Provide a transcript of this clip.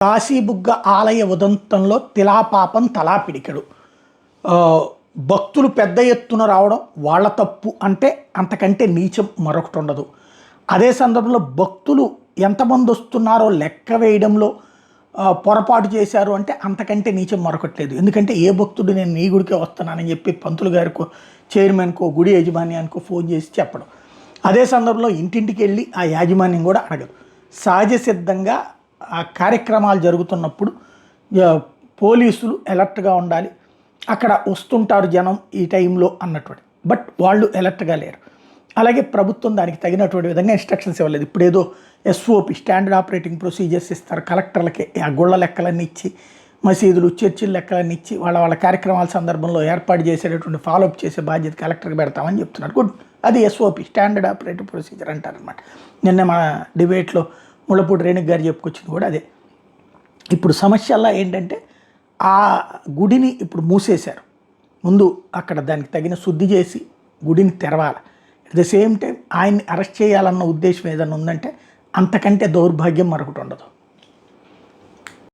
కాశీబుగ్గ ఆలయ ఉదంతంలో తిలాపాపం తలా పిడికెడు. భక్తులు పెద్ద ఎత్తున రావడం వాళ్ళ తప్పు అంటే అంతకంటే నీచం మరొకటి ఉండదు. అదే సందర్భంలో భక్తులు ఎంతమంది వస్తున్నారో లెక్క వేయడంలో పొరపాటు చేశారు అంటే అంతకంటే నీచం మరొకటి లేదు. ఎందుకంటే ఏ భక్తుడు నేను నీ గుడికే వస్తున్నానని చెప్పి పంతులు గారికో చైర్మన్కో గుడి యాజమాన్యానికో ఫోన్ చేసి చెప్పడం, అదే సందర్భంలో ఇంటింటికి వెళ్ళి ఆ యాజమాన్యం కూడా అడగదు. సహజ సిద్ధంగా ఆ కార్యక్రమాలు జరుగుతున్నప్పుడు పోలీసులు అలర్ట్గా ఉండాలి. అక్కడ వస్తుంటారు జనం ఈ టైంలో అన్నటువంటి, బట్ వాళ్ళు అలర్ట్గా లేరు. అలాగే ప్రభుత్వం దానికి తగినటువంటి విధంగా ఇన్స్ట్రక్షన్స్ ఇవ్వలేదు. ఇప్పుడు ఏదో ఎస్ఓపి స్టాండర్డ్ ఆపరేటింగ్ ప్రొసీజర్స్ ఇస్తారు కలెక్టర్లకి, ఆ గుళ్ళ లెక్కలన్నీ ఇచ్చి, మసీదులు చర్చిల లెక్కలన్నీ ఇచ్చి వాళ్ళ కార్యక్రమాల సందర్భంలో ఏర్పాటు చేసేటటువంటి ఫాలోఅప్ చేసే బాధ్యత కలెక్టర్కి పెడతామని చెప్తున్నారు. గుడ్, అది ఎస్ఓపి స్టాండర్డ్ ఆపరేటింగ్ ప్రొసీజర్ అంటారనమాట. నిన్న మన డిబేట్లో ముళ్ళపూడి రేణుక్ గారు చెప్పుకొచ్చింది కూడా అదే. ఇప్పుడు సమస్యల్లో ఏంటంటే ఆ గుడిని ఇప్పుడు మూసేశారు. ముందు అక్కడ దానికి తగిన శుద్ధి చేసి గుడిని తెరవాలి. అట్ ద సేమ్ టైం ఆయన్ని అరెస్ట్ చేయాలన్న ఉద్దేశం ఏదైనా ఉందంటే అంతకంటే దౌర్భాగ్యం మరొకటి ఉండదు.